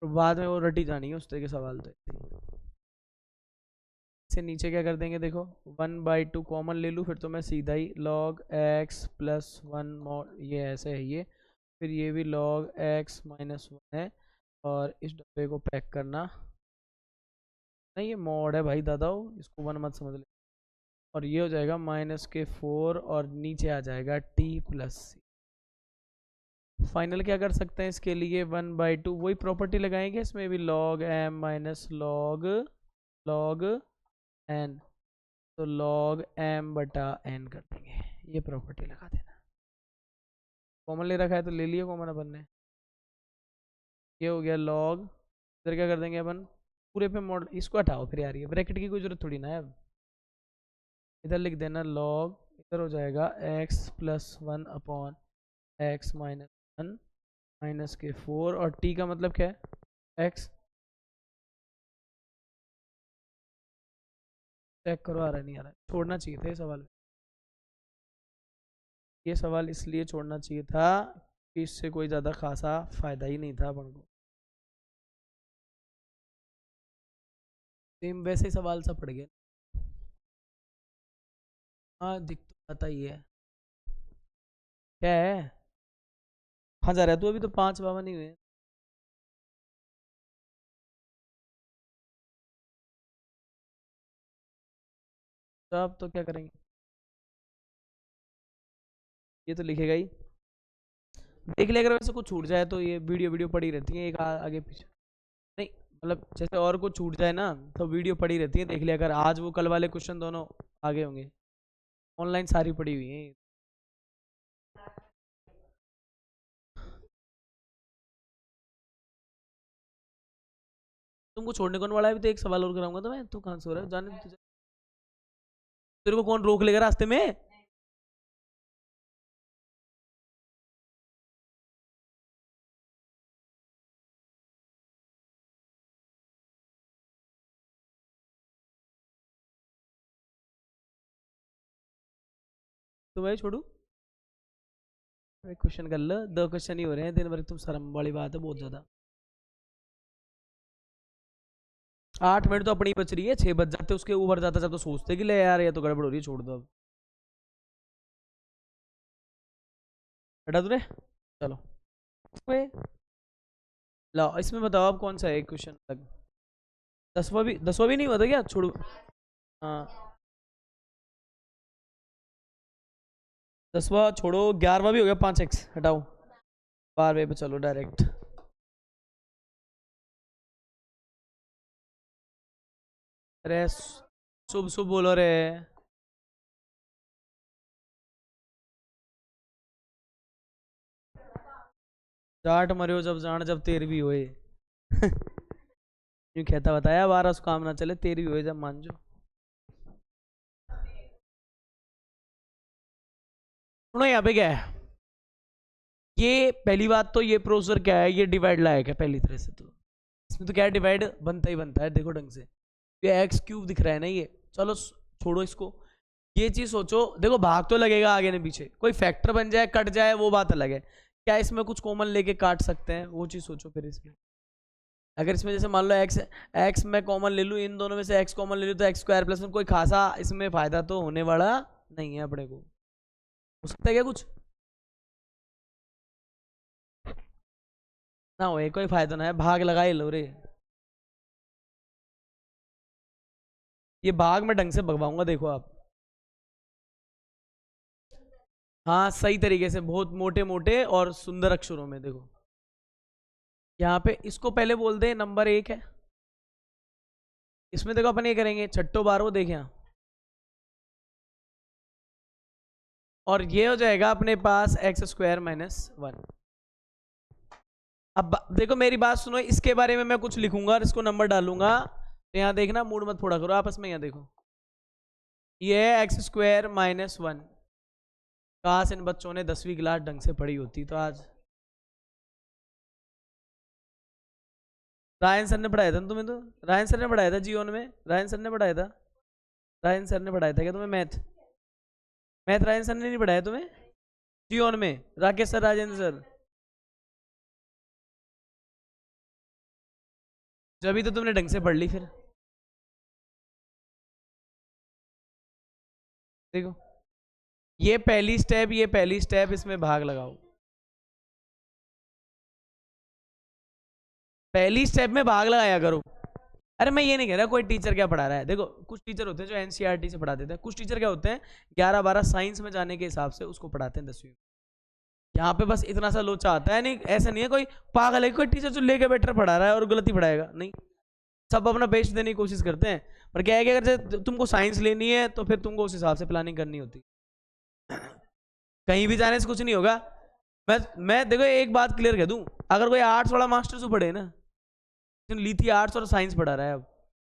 तो बाद में वो रटी जानी है उस तरह के सवाल। तो से नीचे क्या कर देंगे, देखो 1/2 कॉमन ले लूँ, फिर तो मैं सीधा ही log x प्लस 1 मॉड, ये ऐसे है ये, फिर ये भी log x माइनस 1 है, और इस डब्बे को पैक करना, नहीं ये मॉड है भाई दादा, इसको 1 मत समझ ले, और ये हो जाएगा -4, और नीचे आ जाएगा t प्लस c। फाइनल क्या कर सकते हैं इसके लिए 1/2, वही प्रॉपर्टी लगाएंगे इसमें भी, log m minus log n, तो log m बटा n कर देंगे, ये प्रॉपर्टी लगा देना। कॉमन ले रखा है तो ले लिया कॉमन अपन ने, ये हो गया log, इधर क्या कर देंगे अपन पूरे पे मॉडल, इसको हटाओ फिर यार, ये ब्रैकेट की कोई जरूरत थोड़ी ना है, अब इधर लिख देना log, इधर हो जाएगा x plus 1 upon x minus 1 -4, और t का मतलब क्या है x, चेक करो आ रहा नहीं आ रहा, छोड़ना चाहिए था ये सवाल इसलिए छोड़ना चाहिए था कि इससे कोई ज़्यादा खासा फ़ायदा ही नहीं था अपन को, सेम वैसे ही सवाल सा पड़ गया। हाँ दिख तो आता ही है, क्या है कहाँ जा रहा है तू, अभी तो 5 नहीं हुए। तो अब तो क्या करेंगे, ये तो लिखेगा ही, देख लिया अगर वैसे कुछ छूट जाए तो, ये वीडियो पड़ी रहती है एक आगे पीछे, नहीं मतलब जैसे और कुछ छूट जाए ना तो वीडियो पड़ी रहती है, देख लिया अगर आज वो कल वाले क्वेश्चन दोनों आगे होंगे, ऑनलाइन सारी पड़ी हुई है। तुमको छोड़ने कौन वाला है, अभी तो एक सवाल और कराऊंगा तो मैं, तू कहाँ से हो रहा है जाने दे, तेरे को कौन रोक लेगा रास्ते में। तो भाई छोड़ू, एक क्वेश्चन कर लो, 2 क्वेश्चन ही हो रहे हैं दिन भर, तुम शर्म वाली बात है बहुत ज्यादा। 8 मिनट तो अपनी बच रही है, 6 बज जाते उसके ऊपर जाता जब तो सोचते कि ले यार ये तो गड़बड़ हो रही है, छोड़ दो अब, हटा तूने, चलो लो इसमें बताओ आप कौन सा है एक क्वेश्चन तक, 10वां भी नहीं हुआ था क्या, छोड़ो। हाँ 10वां छोड़ो, 11वां भी हो गया, 5x हटाओ, 12वें पे चलो डायरेक्ट। अरे शुभ शुभ बोलो रे, जाट मरियो जब जान जब तेर भी होए यूं कहता बताया, 12 काम ना चले, तेर भी होए जब मान जो। सुनो यहाँ पे क्या है, ये पहली बात तो ये प्रोसेसर क्या है, ये डिवाइड लायक है पहली तरह से, तो इसमें तो क्या है डिवाइड बनता ही बनता है, देखो ढंग से ये एक्स क्यूब दिख रहा है ना ये, चलो छोड़ो इसको, ये चीज सोचो, देखो भाग तो लगेगा आगे ने पीछे, कोई फैक्टर बन जाए कट जाए वो बात अलग है, क्या इसमें कुछ कॉमन लेके काट सकते हैं वो चीज सोचो फिर इसमें, अगर इसमें जैसे मान लो एक्स मैं कॉमन ले लूँ, इन दोनों में से एक्स कॉमन ले लूँ, तो एक्स स्क्वायर प्लस में कोई खासा इसमें फायदा तो होने वाला नहीं है अपने को, हो सकता है क्या कुछ, ना हो कोई फायदा ना है, भाग लगा ही लो रे। ये भाग में ढंग से भगवाऊंगा, देखो आप। हाँ सही तरीके से, बहुत मोटे मोटे और सुंदर अक्षरों में देखो। यहाँ पे इसको पहले बोल दे नंबर 1 है। इसमें देखो अपन ये करेंगे छठो बारहो, देखें यहाँ। और ये हो जाएगा अपने पास x² - 1। अब देखो मेरी बात सुनो, इसके बारे में मैं कुछ लिखूंगा और इसको नंबर डालूंगा, तो यहाँ देखना, मूड मत फोड़ा करो आपस में। यहाँ देखो ये x² - 1। काश इन बच्चों ने 10वीं क्लास ढंग से पढ़ी होती तो आज। रायन सर ने पढ़ाया था ना तुम्हें? तो रायन सर ने पढ़ाया था जीवन में, रायन सर ने पढ़ाया था। रायन सर ने पढ़ाया था क्या तुम्हें मैथ? मैथ रायन सर ने नहीं पढ़ाया तुम्हें जीवन में? राकेश सर, राजेंद्र सर, जब तो तुमने ढंग से पढ़ ली फिर। देखो ये पहली स्टेप, ये पहली स्टेप, इसमें भाग लगाओ। पहली स्टेप में भाग लगाया करो। अरे मैं ये नहीं कह रहा कोई टीचर क्या पढ़ा रहा है, देखो कुछ टीचर होते हैं जो एनसीईआरटी से पढ़ा देते हैं, कुछ टीचर क्या होते हैं 11-12 साइंस में जाने के हिसाब से उसको पढ़ाते हैं 10वीं में। यहाँ पे बस इतना सा लोचा आता है, नहीं ऐसा नहीं है कोई पागल है कोई टीचर जो लेके बेटर पढ़ा रहा है और गलती पढ़ाएगा, नहीं। सब अपना बेस्ट देने की कोशिश करते हैं, पर क्या है कि अगर तुमको साइंस लेनी है तो फिर तुमको उस हिसाब से प्लानिंग करनी होती। कहीं भी जाने से कुछ नहीं होगा। मैं देखो एक बात क्लियर कह दूं, अगर कोई आर्ट्स वाला मास्टर से पढ़े ना, ली थी आर्ट्स और साइंस पढ़ा रहा है, अब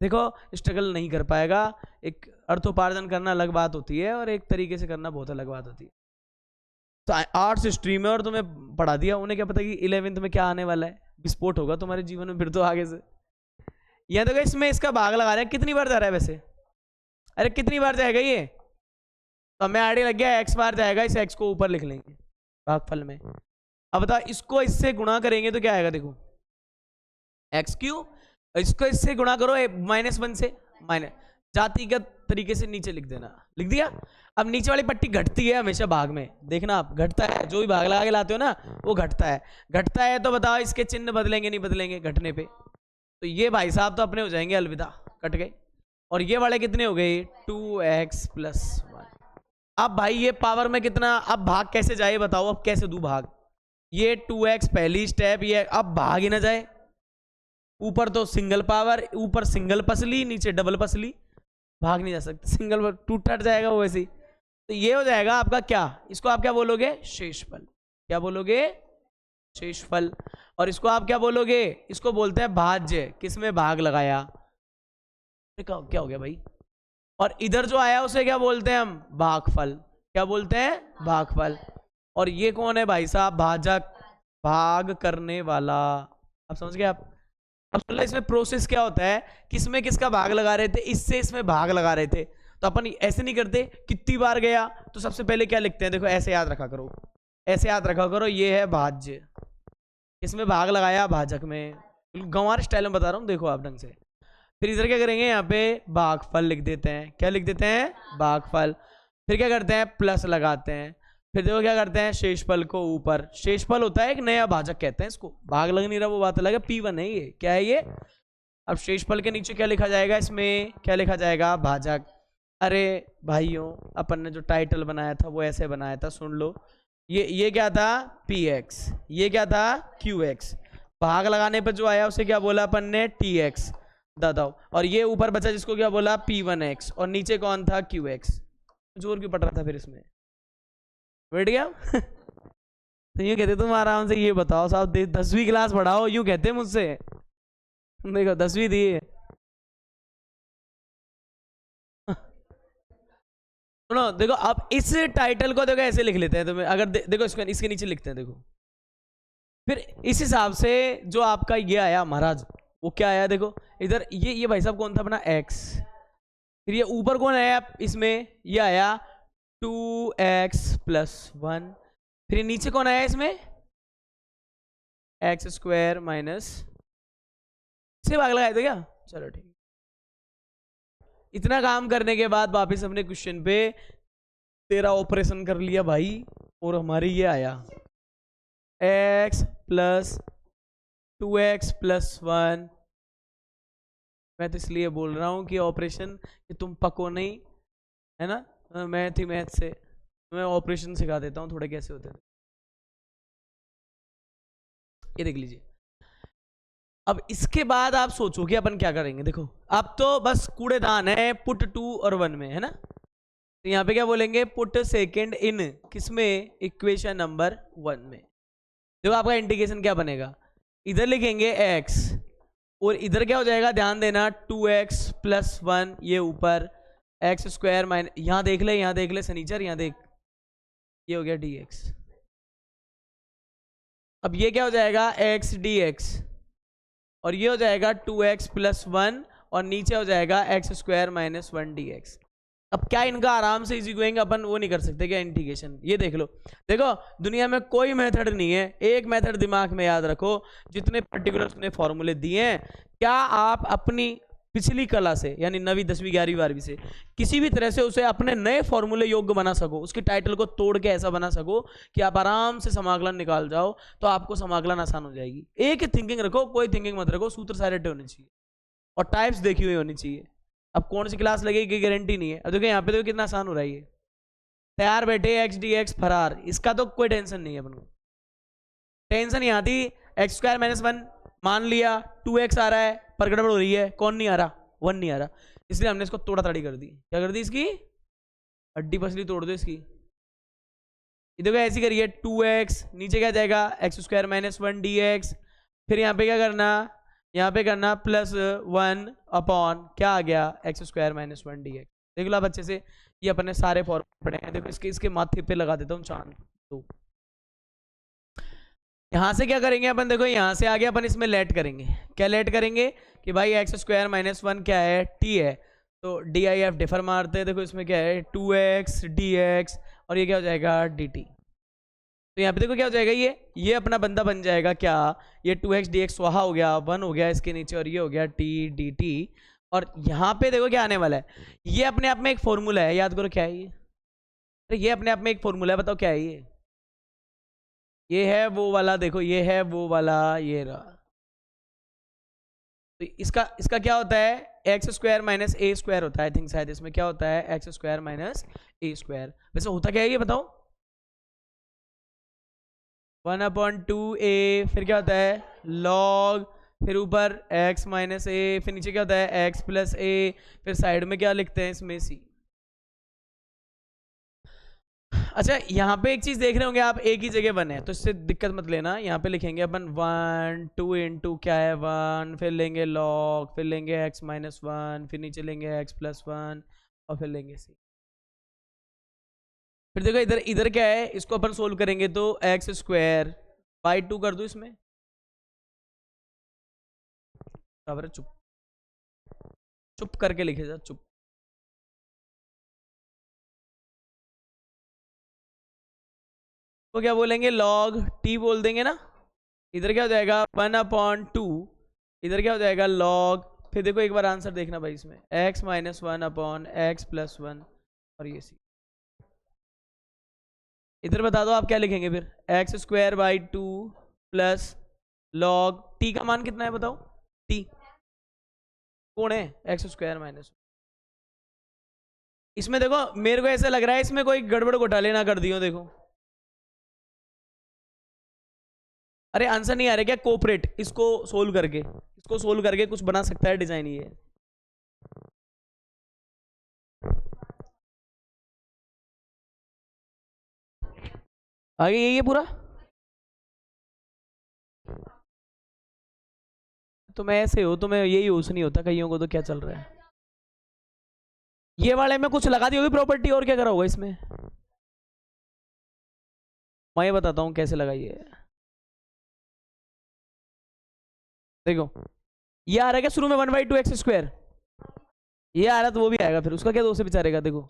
देखो स्ट्रगल नहीं कर पाएगा। एक अर्थोपार्जन करना अलग बात होती है और एक तरीके से करना बहुत अलग बात होती है। तो आर्ट्स स्ट्रीम है और तुम्हें पढ़ा दिया, उन्हें क्या पता कि 11th में क्या आने वाला है, विस्फोट होगा तुम्हारे जीवन में फिर तो आगे से। यहाँ देखो इसमें इसका भाग लगा रहे हैं, कितनी बार जा रहा है वैसे? अरे कितनी बार जाएगा ये? तो हमें आईडिया लग गया x बार जाएगा, इस x को ऊपर लिख लेंगे भागफल में। अब बताओ इसको इससे गुणा करेंगे तो क्या आएगा, देखो x3, इसको इससे गुणा करो -1 से, माइनस जातिगत तरीके से नीचे लिख देना, लिख दिया। अब नीचे वाली पट्टी घटती है हमेशा भाग में, देखना आप घटता है, जो भी भाग लगा के लाते हो ना वो घटता है। घटता है तो बताओ इसके चिन्ह बदलेंगे नहीं बदलेंगे घटने पे? तो ये भाई साहब तो अपने हो जाएंगे अलविदा, कट गए। और ये वाले कितने हो गए 2x + 1। अब भाई ये पावर में कितना, अब भाग कैसे जाए बताओ, अब कैसे दूं भाग? ये 2x पहली स्टेप, ये अब भाग ही ना जाए। ऊपर तो सिंगल पावर, ऊपर सिंगल पसली, नीचे डबल पसली, भाग नहीं जा सकते, सिंगल टूट जाएगा वो वैसे ही। तो ये हो जाएगा आपका क्या, इसको आप क्या बोलोगे? शेषफल। क्या बोलोगे? शेषफल। और इसको आप क्या बोलोगे? इसको बोलते हैं भाज्य, किसमें भाग लगाया। क्या हो गया भाई? और इधर जो आया उसे क्या बोलते हैं हम? भागफल। क्या बोलते हैं? भागफल। और ये कौन है भाई साहब? भाजक, भाग करने वाला। अब समझ गए आप? अब सुन लो इसमें प्रोसेस क्या होता है, किसमें किसका भाग लगा रहे थे, इससे इसमें भाग लगा रहे थे। तो अपन ऐसे नहीं करते, कितनी बार गया तो सबसे पहले क्या लिखते हैं, देखो ऐसे याद रखा करो, ऐसे याद रखा करो, ये है भाज्य, इसमें भाग लगाया भाजक में, गंवार स्टाइल में बता रहा हूँ, देखो आप ढंग से। फिर इधर क्या करेंगे, यहाँ पे भागफल लिख देते हैं। क्या लिख देते हैं? भागफल। फिर क्या करते हैं? प्लस लगाते हैं। फिर देखो क्या करते हैं, शेषफल को ऊपर, शेषफल होता है एक नया भाजक कहते हैं इसको, भाग लग नहीं रहा वो बात अलग है, P1 है ये, क्या है ये? अब शेषफल के नीचे क्या लिखा जाएगा, इसमें क्या लिखा जाएगा? भाजक। अरे भाइयों अपन ने जो टाइटल बनाया था वो ऐसे बनाया था, सुन लो, ये क्या था? PX, ये क्या था? QX। भाग लगाने पर जो आया उसे क्या बोला अपन ने? TX। दादाओ, और ये ऊपर बचा जिसको क्या बोला? P1X। और नीचे कौन था? QX। जोर क्यों पड़ रहा था फिर इसमें? बैठ गया? तो यूँ कहते तुम आराम से ये बताओ साहब 10वीं क्लास पढ़ाओ, यूँ कहते मुझसे, देखो 10वीं दी है। सुनो देखो, अब इस टाइटल को देखो ऐसे लिख लेते हैं तुम्हें, अगर देखो इसके नीचे लिखते हैं, देखो फिर इस हिसाब से जो आपका ये आया महाराज, वो क्या आया देखो इधर, ये भाई साहब कौन था अपना? X। फिर ये ऊपर कौन आया इसमें? ये आया 2x + 1। फिर नीचे कौन आया इसमें? x² - से भाग लगाए थे क्या? चलो ठीक। इतना काम करने के बाद वापस अपने क्वेश्चन पे तेरा ऑपरेशन कर लिया भाई, और हमारे ये आया x + 2x प्लस 1। मैं तो इसलिए बोल रहा हूँ कि ऑपरेशन कि तुम पको नहीं है ना, मैथ से मैं ऑपरेशन सिखा देता हूँ थोड़े कैसे होते हैं। ये देख लीजिए। अब इसके बाद आप सोचो कि अपन क्या करेंगे। देखो अब तो बस कूड़ेदान है पुट 2 और 1 में, है ना। तो यहाँ पे क्या बोलेंगे, पुट सेकेंड इन किसमें, इक्वेशन नंबर 1 में। देखो आपका इंटीग्रेशन क्या बनेगा, इधर लिखेंगे x और इधर क्या हो जाएगा, ध्यान देना 2x प्लस 1, ये ऊपर एक्स स्क्वायर माइनस, यहाँ देख ले सनीचर, यहाँ देख, ये हो गया dx। अब ये क्या हो जाएगा x dx और ये हो जाएगा 2x प्लस 1 और नीचे हो जाएगा x स्क्वायर माइनस 1 dx। अब क्या इनका आराम से इजी गोइंग अपन वो नहीं कर सकते क्या, इंटीग्रेशन। ये देख लो, देखो दुनिया में कोई मेथड नहीं है, एक मेथड दिमाग में याद रखो, जितने पर्टिकुलर उसने फॉर्मूले दिए हैं, क्या आप अपनी पिछली कला से यानी 9वीं 10वीं 11वीं 12वीं से किसी भी तरह से उसे अपने नए फॉर्मूले योग्य बना सको, उसकी टाइटल को तोड़ के ऐसा बना सको कि आप आराम से समाकलन निकाल जाओ, तो आपको समाकलन आसान हो जाएगी। एक ही थिंकिंग रखो, कोई थिंकिंग मत रखो, सूत्र सारे होने चाहिए और टाइप्स देखी हुई होनी चाहिए। अब कौन सी क्लास लगेगी गारंटी नहीं है। अब देखो यहाँ पे देखो कितना आसान हो रहा है, ये तैयार बैठे x dx फरार, इसका तो कोई टेंशन नहीं है अपन को। टेंशन यहाँ थी एक्स स्क्वायर माइनस 1 मान लिया, 2x आ रहा है पर गड़बड़ हो रही है, कौन नहीं आ रहा, 1 नहीं आ रहा, इसलिए हमने इसको तोड़ा ताड़ी कर दी। क्या कर दी, इसकी हड्डी पसली तोड़ दो इसकी। देखो ऐसी करिए 2x नीचे क्या जाएगा एक्स स्क्वायर माइनस 1 dx, फिर यहाँ पे क्या करना, यहाँ पे करना प्लस 1 अपॉन क्या आ गया एक्स स्क्वायर माइनस 1 dx। देख लो आप अच्छे से, ये अपने सारे फॉर्मूले पढ़े हैं। देखो इसके माथे पे लगा देता हूँ चांद। तो यहाँ से क्या करेंगे अपन, देखो यहाँ से आगे अपन इसमें लेट करेंगे। क्या लेट करेंगे कि भाई एक्स स्क्वायर माइनस 1 क्या है, t है, तो डी आई एफ डिफर मारते हैं। देखो इसमें क्या है 2x dx और ये क्या हो जाएगा dt। तो यहाँ पे देखो क्या हो जाएगा, ये अपना बंदा बन जाएगा क्या, ये 2x dx स्वाहा हो गया, 1 हो गया इसके नीचे और ये हो गया t dt। और यहाँ पे देखो क्या आने वाला है, ये अपने आप में एक फॉर्मूला है, याद करो क्या है ये, तो ये अपने आप में एक फॉर्मूला है, बताओ क्या है ये है वो वाला, देखो ये है वो वाला, ये रहा। तो इसका क्या होता है, एक्स स्क्वायर माइनस ए स्क्वायर होता है, आई थिंक शायद इसमें क्या होता है एक्स स्क्वायर माइनस ए स्क्वायर। वैसे होता क्या है ये बताओ, 1/2a, फिर क्या होता है log, फिर ऊपर x माइनस ए, फिर नीचे क्या होता है x प्लस ए, फिर साइड में क्या लिखते हैं इसमें c। अच्छा यहाँ पे एक चीज देख रहे होंगे आप, एक ही जगह 1 है तो इससे दिक्कत मत लेना। यहाँ पे लिखेंगे अपन 1 2 इंटू क्या है 1, फिर लेंगे log, फिर लेंगे x माइनस 1, फिर नीचे लेंगे x प्लस 1 और फिर लेंगे c। फिर देखो इधर क्या है, इसको अपन सोल्व करेंगे तो एक्स स्क्वायर बाई 2 कर दो इसमें, चुप चुप करके लिखे जा, चुप। तो क्या बोलेंगे log t बोल देंगे ना, इधर क्या हो जाएगा 1/2, इधर क्या हो जाएगा log, फिर देखो एक बार आंसर देखना भाई इसमें x minus 1 upon x plus 1 और ये c। इधर बता दो आप क्या लिखेंगे फिर, x square by 2 plus log t का मान कितना है बताओ, t कौन है एक्स स्क्वायर माइनस। इसमें देखो मेरे को ऐसा लग रहा है इसमें कोई गड़बड़ घोटाले ना कर दियो। देखो अरे आंसर नहीं आ रहा क्या, कोऑपरेट इसको सोल्व करके कुछ बना सकता है डिजाइन ये। आगे यही है पूरा, तुम ऐसे हो, तुम्हें यही होश नहीं होता कईयों को, तो क्या चल रहा है। ये वाले में कुछ लगा दी होगी प्रॉपर्टी, और क्या करा होगा इसमें, मैं ये बताता हूँ कैसे लगाई है। देखो ये आ रहा है क्या शुरू में 1/2 एक्स स्क्वायर, ये आ रहा तो वो भी आएगा, फिर उसका क्या दोस्त बेचारेगा। देखो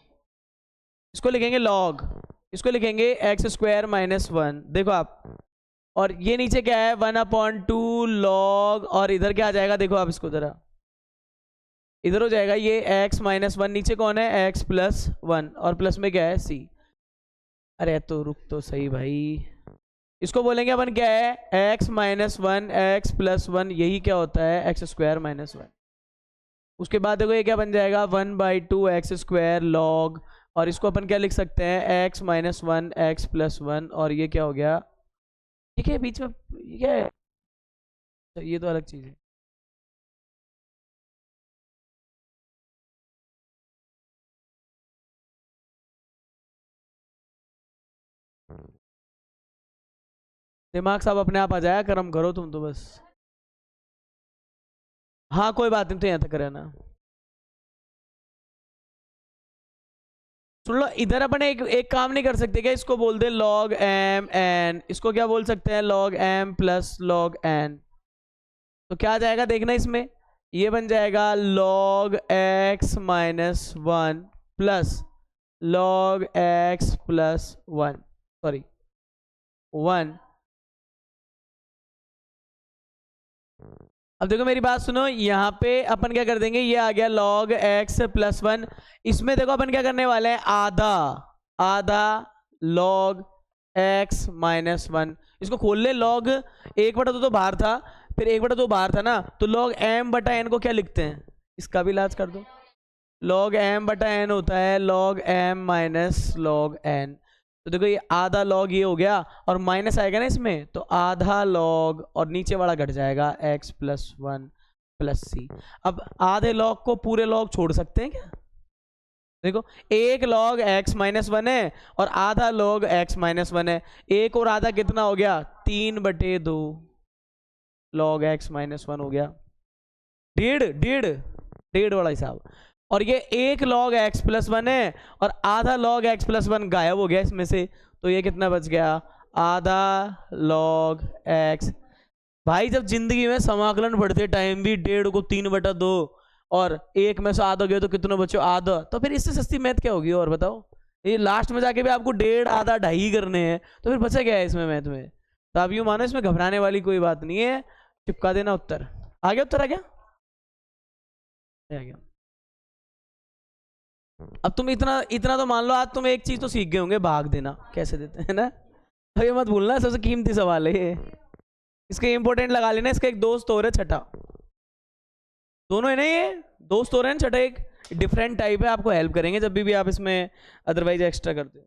इसको लिखेंगे log, इसको लिखेंगे एक्स स्क्वायर माइनस 1, देखो आप, और ये नीचे क्या है 1/2 log, और इधर क्या आ जाएगा देखो आप इसको जरा, इधर हो जाएगा ये x माइनस 1, नीचे कौन है x प्लस 1 और प्लस में क्या है c। अरे तो रुक तो सही भाई, इसको बोलेंगे अपन क्या है, x minus one x plus one, यही क्या होता है एक्स स्क्वायर माइनस वन। उसके बाद देखो ये क्या बन जाएगा 1/2 एक्स स्क्वायर लॉग, और इसको अपन क्या लिख सकते हैं x minus one x plus one, और ये क्या हो गया, ठीक है बीच में ये क्या है, ये तो अलग चीज है। दिमाग सब अपने आप आ जाएगा, कर्म करो तुम तो बस। हाँ कोई बात नहीं, तो यहाँ तक रहना। सुन लो, इधर अपन एक काम नहीं कर सकते क्या, इसको बोल दे log m n, इसको क्या बोल सकते हैं log m plus log n। तो क्या आ जाएगा देखना इसमें, ये बन जाएगा log x minus one plus log x plus one, sorry one. अब देखो मेरी बात सुनो, यहाँ पे अपन क्या कर देंगे, ये आ गया log x प्लस वन, इसमें देखो अपन क्या करने वाले हैं, आधा आधा log x माइनस वन, इसको खोल ले, log 1/2 तो बाहर था, फिर 1/2 बाहर था ना, तो log m बटा n को क्या लिखते हैं, इसका भी इलाज कर दो, log m बटा n होता है log m minus log n। तो देखो ये आधा log ये हो गया, और माइनस आएगा ना इसमें, तो आधा log और नीचे वाला घट जाएगा x प्लस वन प्लस सी। अब आधे log को पूरे log छोड़ सकते हैं क्या, देखो एक log x माइनस वन है और आधा log x माइनस वन है, एक और आधा कितना हो गया 3/2 log x माइनस वन हो गया, डेढ़ डेढ़ डेढ़ वाला हिसाब। और ये एक log x प्लस वन है और आधा log x प्लस वन गायब हो गया इसमें से, तो ये कितना बच गया, आधा log x। भाई जब जिंदगी में समाकलन बढ़ते टाइम भी 1.5 को 3/2 और एक में से आधा गया तो कितना बचे, आधा, तो फिर इससे सस्ती मैथ क्या होगी, और बताओ, ये लास्ट में जाके भी आपको 1.5 आधा 2.5 करने हैं, तो फिर बचा क्या है इसमें मैथ में। तो आप यूँ मानो इसमें घबराने वाली कोई बात नहीं है, चिपका देना उत्तर। आ गया उत्तर, आ गया, आ गया। अब तुम इतना इतना तो मान लो, आज तुम एक चीज तो सीख गए होंगे, भाग देना कैसे देते हैं ना, अब ये मत भूलना, सबसे कीमती सवाल है ये, इसके इंपॉर्टेंट लगा लेना। इसका एक दोस्त और है छठा, दोनों है ना ये दोस्त हो रहे हैं, छठा एक डिफरेंट टाइप है, आपको हेल्प करेंगे जब भी आप इसमें अदरवाइज एक्स्ट्रा करते हो।